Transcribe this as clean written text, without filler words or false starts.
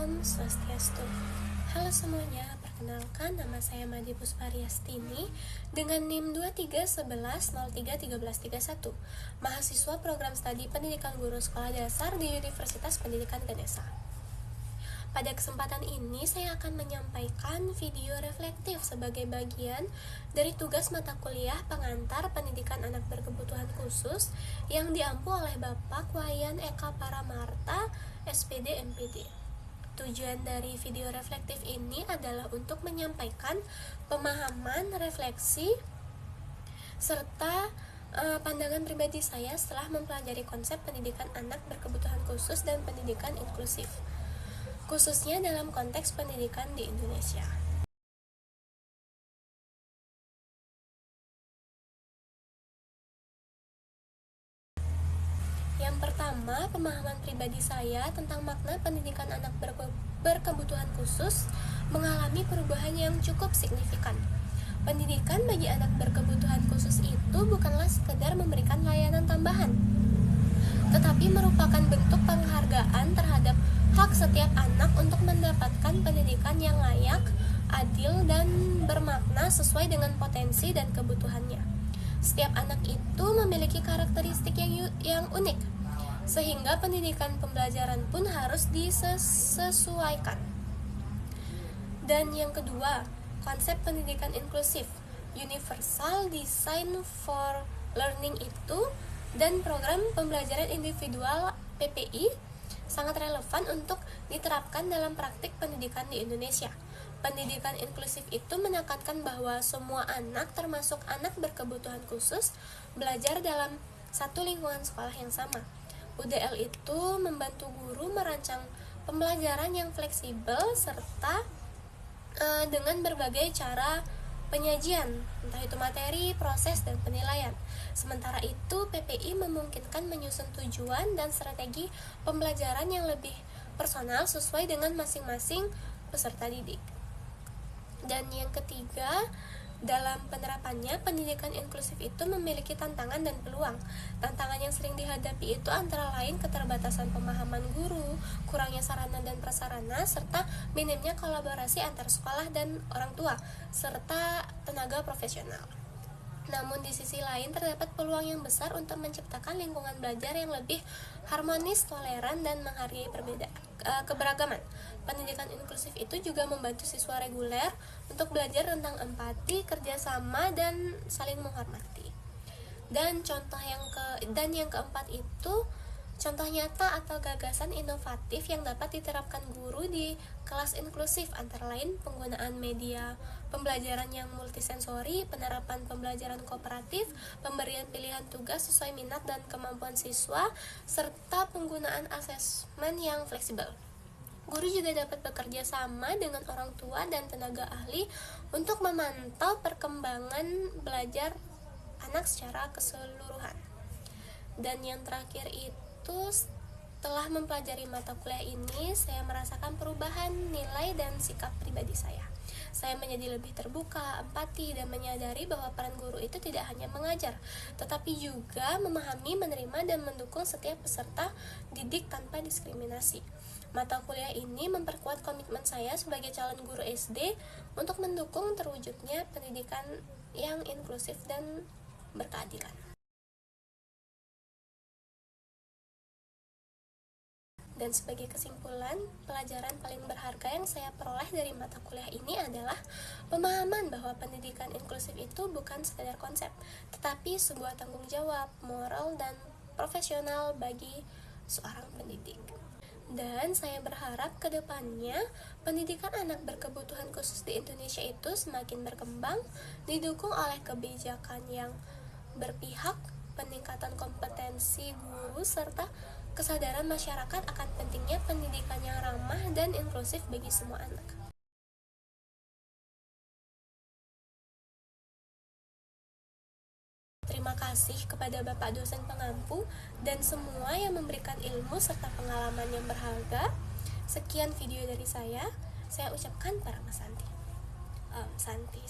Om Swastiastu. Halo semuanya, perkenalkan nama saya Madi Puspariastini dengan NIM 2311031331, mahasiswa program studi pendidikan guru sekolah dasar di Universitas Pendidikan Ganesha. Pada kesempatan ini saya akan menyampaikan video reflektif sebagai bagian dari tugas mata kuliah pengantar pendidikan anak berkebutuhan khusus yang diampu oleh Bapak Wayan Eka Paramarta, SPD MPD. Tujuan dari video reflektif ini adalah untuk menyampaikan pemahaman, refleksi, serta pandangan pribadi saya setelah mempelajari konsep pendidikan anak berkebutuhan khusus dan pendidikan inklusif, khususnya dalam konteks pendidikan di Indonesia. Yang pertama, pemahaman pribadi saya tentang makna pendidikan anak berkebutuhan khusus mengalami perubahan yang cukup signifikan. Pendidikan bagi anak berkebutuhan khusus itu bukanlah sekedar memberikan layanan tambahan, tetapi merupakan bentuk penghargaan terhadap hak setiap anak untuk mendapatkan pendidikan yang layak, adil, dan bermakna sesuai dengan potensi dan kebutuhannya. Setiap anak itu memiliki karakteristik yang unik, sehingga pendidikan pembelajaran pun harus disesuaikan. Dan yang kedua, konsep pendidikan inklusif, Universal Design for Learning itu, dan program pembelajaran individual PPI sangat relevan untuk diterapkan dalam praktik pendidikan di Indonesia. Pendidikan inklusif itu menekankan bahwa semua anak, termasuk anak berkebutuhan khusus, belajar dalam satu lingkungan sekolah yang sama. UDL itu membantu guru merancang pembelajaran yang fleksibel serta dengan berbagai cara penyajian, entah itu materi, proses, dan penilaian. Sementara itu, PPI memungkinkan menyusun tujuan dan strategi pembelajaran yang lebih personal sesuai dengan masing-masing peserta didik. Dan yang ketiga, dalam penerapannya, pendidikan inklusif itu memiliki tantangan dan peluang. Tantangan yang sering dihadapi itu antara lain keterbatasan pemahaman guru, kurangnya sarana dan prasarana, serta minimnya kolaborasi antar sekolah dan orang tua, serta tenaga profesional. Namun di sisi lain terdapat peluang yang besar untuk menciptakan lingkungan belajar yang lebih harmonis, toleran, dan menghargai keberagaman. Pendidikan inklusif itu juga membantu siswa reguler untuk belajar tentang empati, kerjasama, dan saling menghormati. Dan yang keempat itu contoh nyata atau gagasan inovatif yang dapat diterapkan guru di kelas inklusif, antara lain penggunaan media pembelajaran yang multisensori, penerapan pembelajaran kooperatif, pemberian pilihan tugas sesuai minat dan kemampuan siswa, serta penggunaan asesmen yang fleksibel. Guru juga dapat bekerja sama dengan orang tua dan tenaga ahli untuk memantau perkembangan belajar anak secara keseluruhan. Dan yang terakhir itu, setelah mempelajari mata kuliah ini, saya merasakan perubahan nilai dan sikap pribadi saya. Saya menjadi lebih terbuka, empati, dan menyadari bahwa peran guru itu tidak hanya mengajar, tetapi juga memahami, menerima, dan mendukung setiap peserta didik tanpa diskriminasi. Mata kuliah ini memperkuat komitmen saya sebagai calon guru SD untuk mendukung terwujudnya pendidikan yang inklusif dan berkeadilan. Dan sebagai kesimpulan, pelajaran paling berharga yang saya peroleh dari mata kuliah ini adalah pemahaman bahwa pendidikan inklusif itu bukan sekedar konsep, tetapi sebuah tanggung jawab, moral, dan profesional bagi seorang pendidik. Dan saya berharap ke depannya pendidikan anak berkebutuhan khusus di Indonesia itu semakin berkembang, didukung oleh kebijakan yang berpihak, peningkatan kompetensi guru, serta kesadaran masyarakat akan pentingnya pendidikan yang ramah dan inklusif bagi semua anak. Terima kasih kepada Bapak dosen pengampu dan semua yang memberikan ilmu serta pengalaman yang berharga. Sekian video dari saya ucapkan para Mas Santi. Santi.